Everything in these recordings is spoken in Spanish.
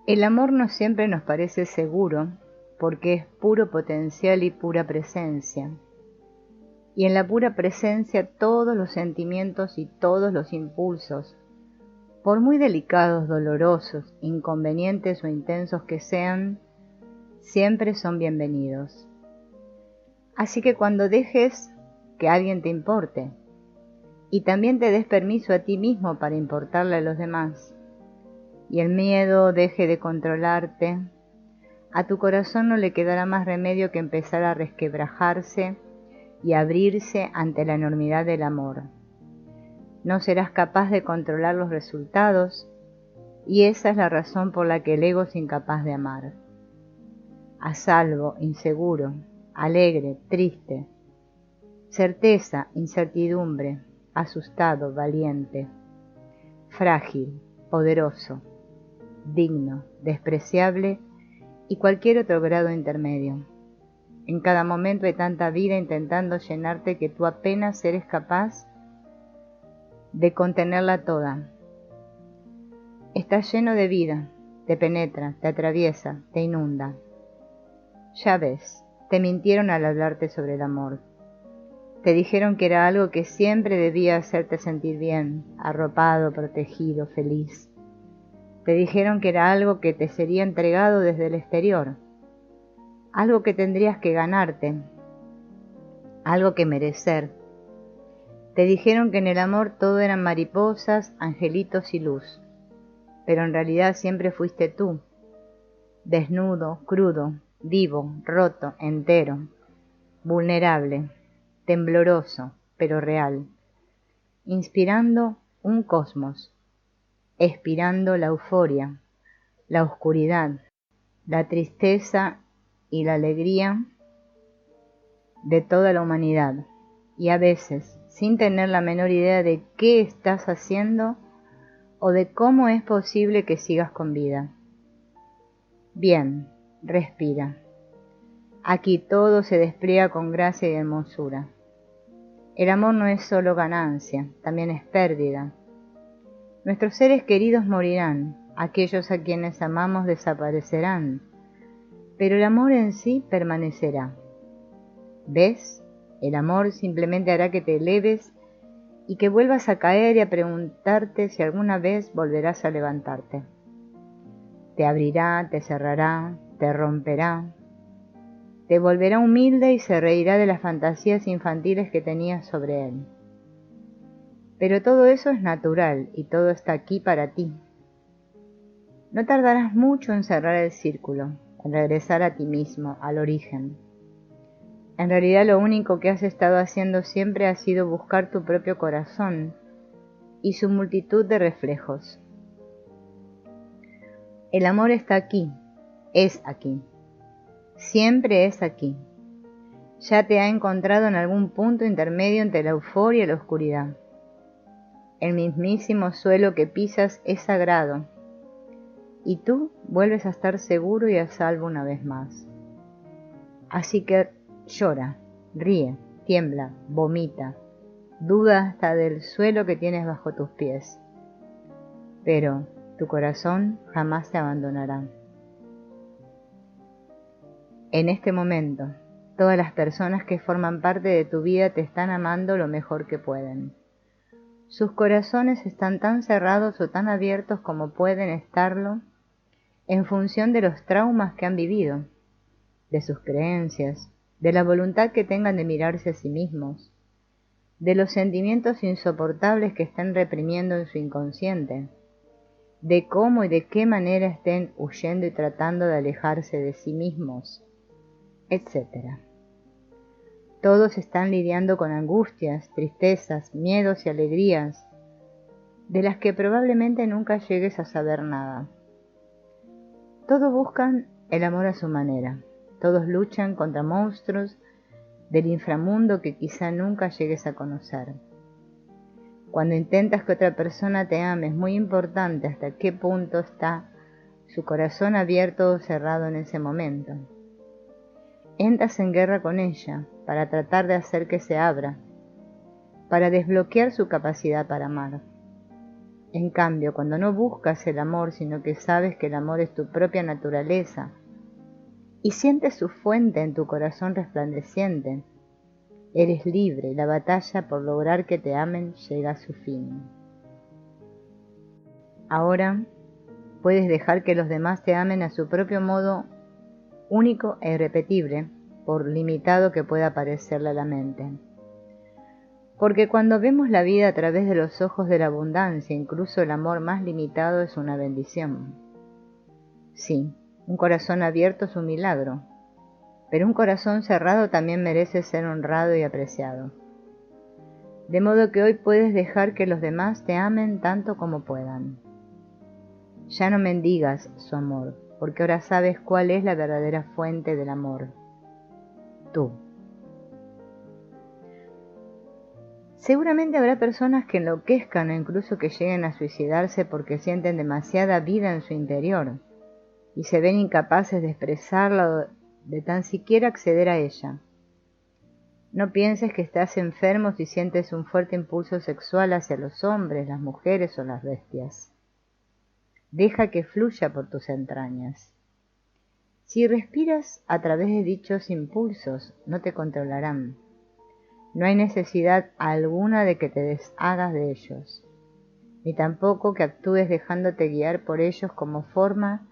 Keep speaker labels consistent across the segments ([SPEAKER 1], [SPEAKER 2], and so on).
[SPEAKER 1] El amor no siempre nos parece seguro porque es puro potencial y pura presencia. Y en la pura presencia todos los sentimientos y todos los impulsos, por muy delicados, dolorosos, inconvenientes o intensos que sean, siempre son bienvenidos. Así que cuando dejes que alguien te importe, y también te des permiso a ti mismo para importarle a los demás, y el miedo deje de controlarte, a tu corazón no le quedará más remedio que empezar a resquebrajarse y abrirse ante la enormidad del amor. No serás capaz de controlar los resultados, y esa es la razón por la que el ego es incapaz de amar. A salvo, inseguro, alegre, triste, certeza, incertidumbre, asustado, valiente, frágil, poderoso, digno, despreciable y cualquier otro grado intermedio. En cada momento hay tanta vida intentando llenarte que tú apenas eres capaz de contenerla toda. Estás lleno de vida, te penetra, te atraviesa, te inunda. Ya ves, te mintieron al hablarte sobre el amor. Te dijeron que era algo que siempre debía hacerte sentir bien, arropado, protegido, feliz. Te dijeron que era algo que te sería entregado desde el exterior, algo que tendrías que ganarte, algo que merecer. Te dijeron que en el amor todo eran mariposas, angelitos y luz, pero en realidad siempre fuiste tú, desnudo, crudo, vivo, roto, entero, vulnerable, tembloroso, pero real, inspirando un cosmos, expirando la euforia, la oscuridad, la tristeza y la alegría de toda la humanidad, y a veces, sin tener la menor idea de qué estás haciendo o de cómo es posible que sigas con vida. Bien, respira. Aquí todo se despliega con gracia y hermosura. El amor no es solo ganancia, también es pérdida. Nuestros seres queridos morirán, aquellos a quienes amamos desaparecerán, pero el amor en sí permanecerá. ¿Ves? El amor simplemente hará que te eleves y que vuelvas a caer y a preguntarte si alguna vez volverás a levantarte. Te abrirá, te cerrará, te romperá, te volverá humilde y se reirá de las fantasías infantiles que tenías sobre él. Pero todo eso es natural y todo está aquí para ti. No tardarás mucho en cerrar el círculo, en regresar a ti mismo, al origen. En realidad lo único que has estado haciendo siempre ha sido buscar tu propio corazón y su multitud de reflejos. El amor está aquí, es aquí, siempre es aquí. Ya te ha encontrado en algún punto intermedio entre la euforia y la oscuridad. El mismísimo suelo que pisas es sagrado, y tú vuelves a estar seguro y a salvo una vez más. Así que llora, ríe, tiembla, vomita, duda hasta del suelo que tienes bajo tus pies. Pero tu corazón jamás te abandonará. En este momento, todas las personas que forman parte de tu vida te están amando lo mejor que pueden. Sus corazones están tan cerrados o tan abiertos como pueden estarlo en función de los traumas que han vivido, de sus creencias, de la voluntad que tengan de mirarse a sí mismos, de los sentimientos insoportables que estén reprimiendo en su inconsciente, de cómo y de qué manera estén huyendo y tratando de alejarse de sí mismos, etc. Todos están lidiando con angustias, tristezas, miedos y alegrías, de las que probablemente nunca llegues a saber nada. Todos buscan el amor a su manera, todos luchan contra monstruos del inframundo que quizá nunca llegues a conocer. Cuando intentas que otra persona te ame, es muy importante hasta qué punto está su corazón abierto o cerrado en ese momento. Entras en guerra con ella para tratar de hacer que se abra, para desbloquear su capacidad para amar. En cambio, cuando no buscas el amor, sino que sabes que el amor es tu propia naturaleza y sientes su fuente en tu corazón resplandeciente, eres libre y la batalla por lograr que te amen llega a su fin. Ahora puedes dejar que los demás te amen a su propio modo único e irrepetible, por limitado que pueda parecerle a la mente. Porque cuando vemos la vida a través de los ojos de la abundancia, incluso el amor más limitado es una bendición. Sí, un corazón abierto es un milagro, pero un corazón cerrado también merece ser honrado y apreciado. De modo que hoy puedes dejar que los demás te amen tanto como puedan. Ya no mendigas su amor, porque ahora sabes cuál es la verdadera fuente del amor. Tú. Seguramente habrá personas que enloquezcan o incluso que lleguen a suicidarse porque sienten demasiada vida en su interior y se ven incapaces de expresarla o de tan siquiera acceder a ella. No pienses que estás enfermo si sientes un fuerte impulso sexual hacia los hombres, las mujeres o las bestias. Deja que fluya por tus entrañas. Si respiras a través de dichos impulsos, no te controlarán. No hay necesidad alguna de que te deshagas de ellos, ni tampoco que actúes dejándote guiar por ellos como forma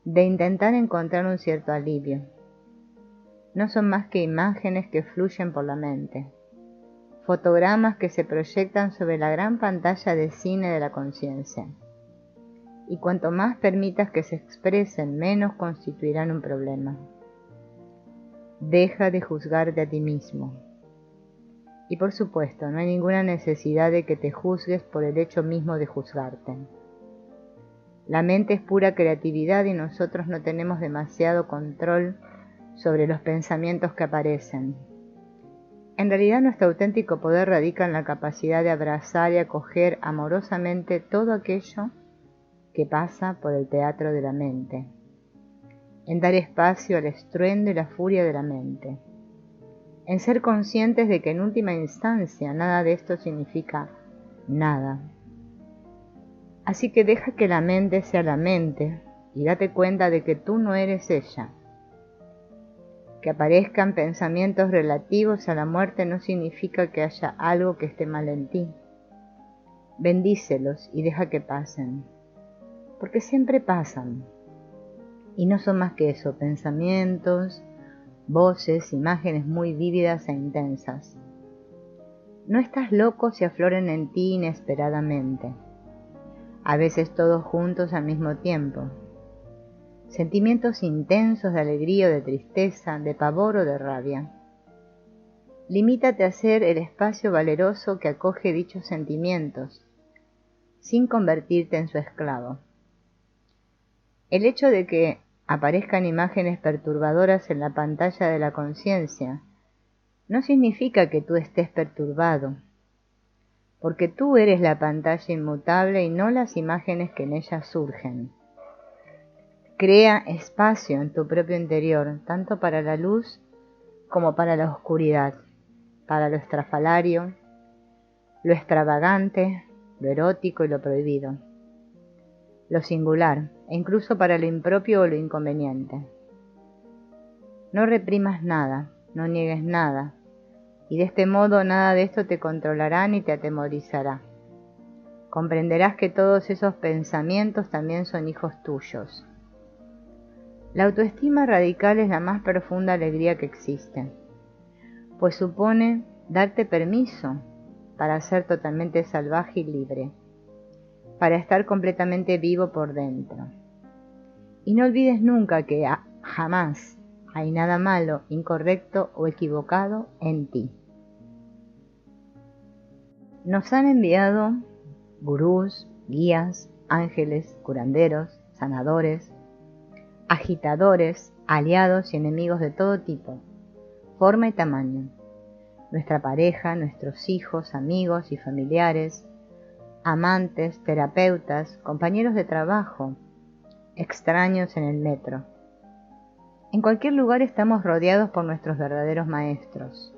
[SPEAKER 1] de intentar encontrar un cierto alivio. No son más que imágenes que fluyen por la mente, fotogramas que se proyectan sobre la gran pantalla de cine de la conciencia. Y cuanto más permitas que se expresen, menos constituirán un problema. Deja de juzgarte a ti mismo. Y por supuesto, no hay ninguna necesidad de que te juzgues por el hecho mismo de juzgarte. La mente es pura creatividad y nosotros no tenemos demasiado control sobre los pensamientos que aparecen. En realidad, nuestro auténtico poder radica en la capacidad de abrazar y acoger amorosamente todo aquello que pasa por el teatro de la mente, en dar espacio al estruendo y la furia de la mente, en ser conscientes de que en última instancia nada de esto significa nada. Así que deja que la mente sea la mente y date cuenta de que tú no eres ella. Que aparezcan pensamientos relativos a la muerte no significa que haya algo que esté mal en ti. Bendícelos y deja que pasen, porque siempre pasan, y no son más que eso, pensamientos, voces, imágenes muy vívidas e intensas. No estás loco si afloren en ti inesperadamente, a veces todos juntos al mismo tiempo. Sentimientos intensos de alegría o de tristeza, de pavor o de rabia. Limítate a ser el espacio valeroso que acoge dichos sentimientos, sin convertirte en su esclavo. El hecho de que aparezcan imágenes perturbadoras en la pantalla de la conciencia no significa que tú estés perturbado, porque tú eres la pantalla inmutable y no las imágenes que en ella surgen. Crea espacio en tu propio interior, tanto para la luz como para la oscuridad, para lo estrafalario, lo extravagante, lo erótico y lo prohibido, lo singular, e incluso para lo impropio o lo inconveniente. No reprimas nada, no niegues nada, y de este modo nada de esto te controlará ni te atemorizará. Comprenderás que todos esos pensamientos también son hijos tuyos. La autoestima radical es la más profunda alegría que existe, pues supone darte permiso para ser totalmente salvaje y libre, para estar completamente vivo por dentro. Y no olvides nunca que jamás hay nada malo, incorrecto o equivocado en ti. Nos han enviado gurús, guías, ángeles, curanderos, sanadores, agitadores, aliados y enemigos de todo tipo, forma y tamaño. Nuestra pareja, nuestros hijos, amigos y familiares, amantes, terapeutas, compañeros de trabajo, extraños en el metro. En cualquier lugar estamos rodeados por nuestros verdaderos maestros.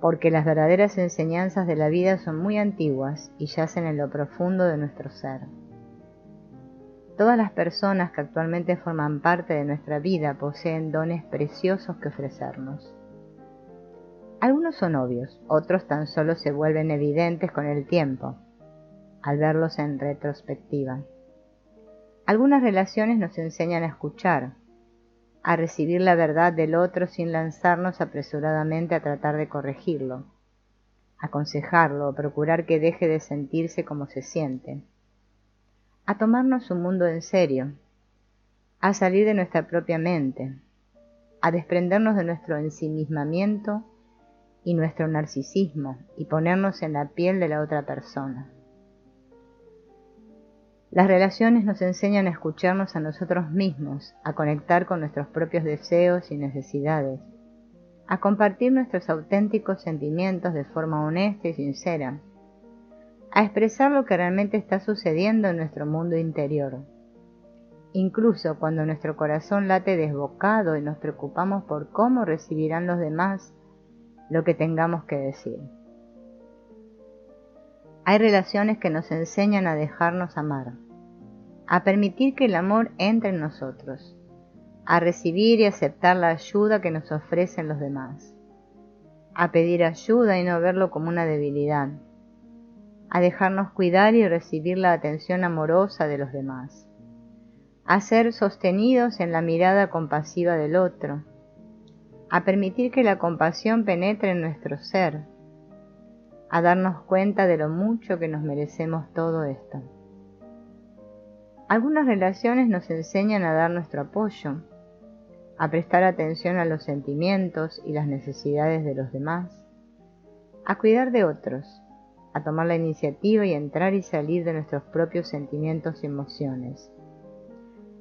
[SPEAKER 1] porque las verdaderas enseñanzas de la vida son muy antiguas y yacen en lo profundo de nuestro ser. Todas las personas que actualmente forman parte de nuestra vida poseen dones preciosos que ofrecernos. Algunos son obvios, otros tan solo se vuelven evidentes con el tiempo, al verlos en retrospectiva. Algunas relaciones nos enseñan a escuchar, a recibir la verdad del otro sin lanzarnos apresuradamente a tratar de corregirlo, aconsejarlo o procurar que deje de sentirse como se siente, a tomarnos su mundo en serio, a salir de nuestra propia mente, a desprendernos de nuestro ensimismamiento y nuestro narcisismo y ponernos en la piel de la otra persona. Las relaciones nos enseñan a escucharnos a nosotros mismos, a conectar con nuestros propios deseos y necesidades, a compartir nuestros auténticos sentimientos de forma honesta y sincera, a expresar lo que realmente está sucediendo en nuestro mundo interior, incluso cuando nuestro corazón late desbocado y nos preocupamos por cómo recibirán los demás lo que tengamos que decir. Hay relaciones que nos enseñan a dejarnos amar, a permitir que el amor entre en nosotros, a recibir y aceptar la ayuda que nos ofrecen los demás, a pedir ayuda y no verlo como una debilidad, a dejarnos cuidar y recibir la atención amorosa de los demás, a ser sostenidos en la mirada compasiva del otro, a permitir que la compasión penetre en nuestro ser, a darnos cuenta de lo mucho que nos merecemos todo esto. Algunas relaciones nos enseñan a dar nuestro apoyo, a prestar atención a los sentimientos y las necesidades de los demás, a cuidar de otros, a tomar la iniciativa y entrar y salir de nuestros propios sentimientos y emociones,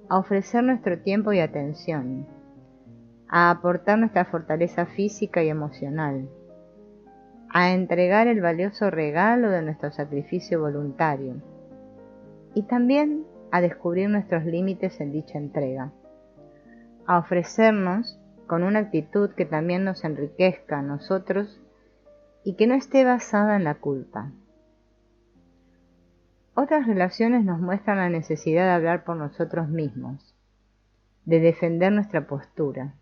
[SPEAKER 1] a ofrecer nuestro tiempo y atención, a aportar nuestra fortaleza física y emocional, a entregar el valioso regalo de nuestro sacrificio voluntario y también a descubrir nuestros límites en dicha entrega, a ofrecernos con una actitud que también nos enriquezca a nosotros y que no esté basada en la culpa. Otras relaciones nos muestran la necesidad de hablar por nosotros mismos, de defender nuestra postura.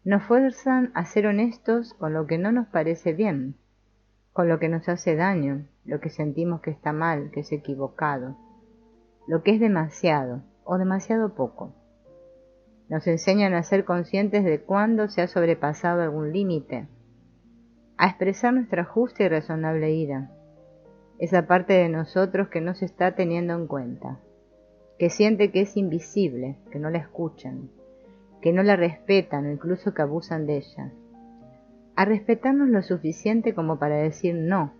[SPEAKER 1] Nos fuerzan a ser honestos con lo que no nos parece bien, con lo que nos hace daño, lo que sentimos que está mal, que es equivocado, lo que es demasiado o demasiado poco. Nos enseñan a ser conscientes de cuándo se ha sobrepasado algún límite, a expresar nuestra justa y razonable ira, esa parte de nosotros que no se está teniendo en cuenta, que siente que es invisible, que no la escuchan, que no la respetan o incluso que abusan de ella, a respetarnos lo suficiente como para decir no,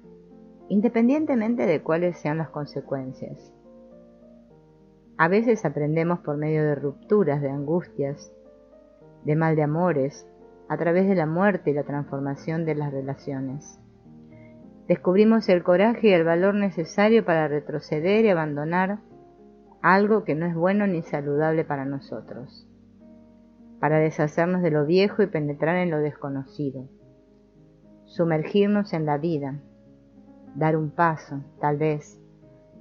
[SPEAKER 1] independientemente de cuáles sean las consecuencias. A veces aprendemos por medio de rupturas, de angustias, de mal de amores, a través de la muerte y la transformación de las relaciones. Descubrimos el coraje y el valor necesario para retroceder y abandonar algo que no es bueno ni saludable para nosotros, para deshacernos de lo viejo y penetrar en lo desconocido, sumergirnos en la vida, dar un paso, tal vez,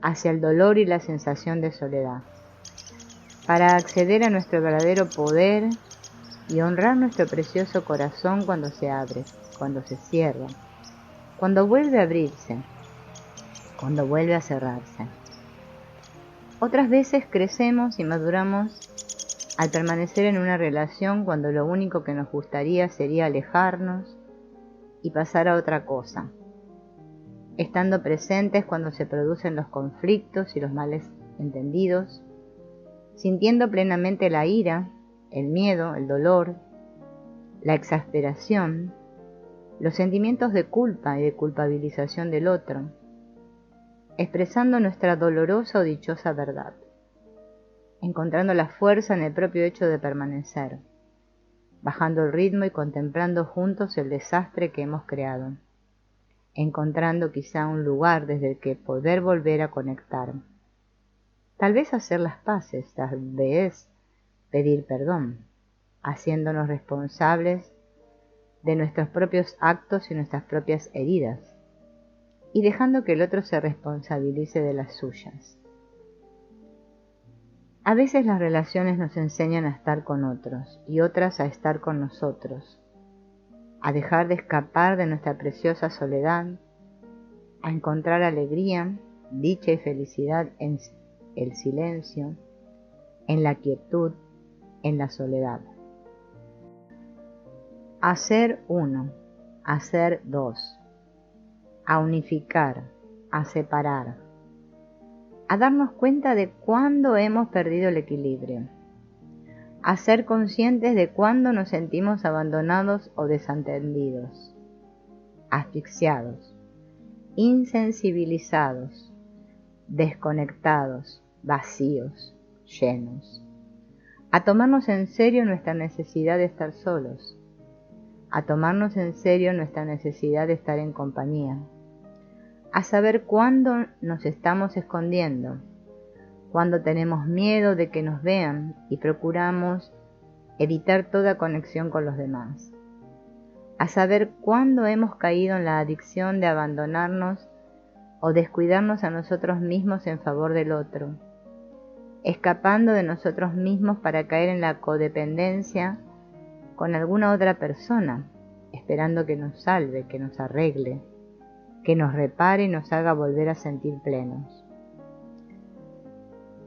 [SPEAKER 1] hacia el dolor y la sensación de soledad, para acceder a nuestro verdadero poder y honrar nuestro precioso corazón cuando se abre, cuando se cierra, cuando vuelve a abrirse, cuando vuelve a cerrarse. Otras veces crecemos y maduramos al permanecer en una relación cuando lo único que nos gustaría sería alejarnos y pasar a otra cosa, estando presentes cuando se producen los conflictos y los males entendidos, sintiendo plenamente la ira, el miedo, el dolor, la exasperación, los sentimientos de culpa y de culpabilización del otro, expresando nuestra dolorosa o dichosa verdad, encontrando la fuerza en el propio hecho de permanecer, bajando el ritmo y contemplando juntos el desastre que hemos creado, encontrando quizá un lugar desde el que poder volver a conectar, tal vez hacer las paces, tal vez pedir perdón, haciéndonos responsables de nuestros propios actos y nuestras propias heridas, y dejando que el otro se responsabilice de las suyas. A veces las relaciones nos enseñan a estar con otros y otras a estar con nosotros, a dejar de escapar de nuestra preciosa soledad, a encontrar alegría, dicha y felicidad en el silencio, en la quietud, en la soledad. A ser uno, a ser dos, a unificar, a separar, a darnos cuenta de cuándo hemos perdido el equilibrio, a ser conscientes de cuándo nos sentimos abandonados o desatendidos, asfixiados, insensibilizados, desconectados, vacíos, llenos, a tomarnos en serio nuestra necesidad de estar solos, a tomarnos en serio nuestra necesidad de estar en compañía, a saber cuándo nos estamos escondiendo, cuándo tenemos miedo de que nos vean y procuramos evitar toda conexión con los demás, a saber cuándo hemos caído en la adicción de abandonarnos o descuidarnos a nosotros mismos en favor del otro, escapando de nosotros mismos para caer en la codependencia con alguna otra persona, esperando que nos salve, que nos arregle, que nos repare y nos haga volver a sentir plenos.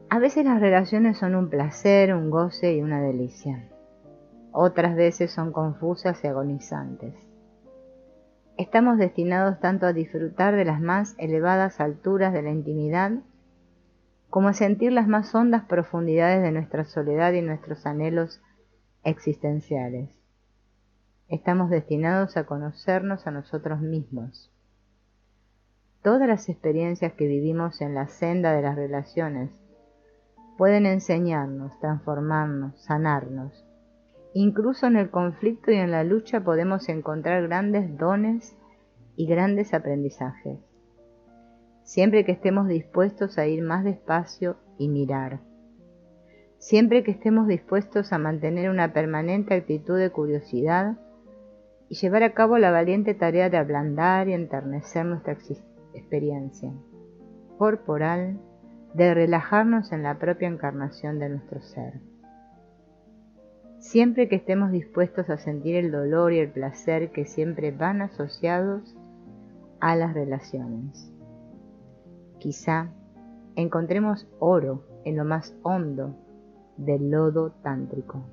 [SPEAKER 1] A veces las relaciones son un placer, un goce y una delicia. Otras veces son confusas y agonizantes. Estamos destinados tanto a disfrutar de las más elevadas alturas de la intimidad, como a sentir las más hondas profundidades de nuestra soledad y nuestros anhelos existenciales. Estamos destinados a conocernos a nosotros mismos. Todas las experiencias que vivimos en la senda de las relaciones pueden enseñarnos, transformarnos, sanarnos. Incluso en el conflicto y en la lucha podemos encontrar grandes dones y grandes aprendizajes, siempre que estemos dispuestos a ir más despacio y mirar, siempre que estemos dispuestos a mantener una permanente actitud de curiosidad y llevar a cabo la valiente tarea de ablandar y enternecer nuestra experiencia corporal, de relajarnos en la propia encarnación de nuestro ser. Siempre que estemos dispuestos a sentir el dolor y el placer que siempre van asociados a las relaciones. Quizá encontremos oro en lo más hondo del lodo tántrico.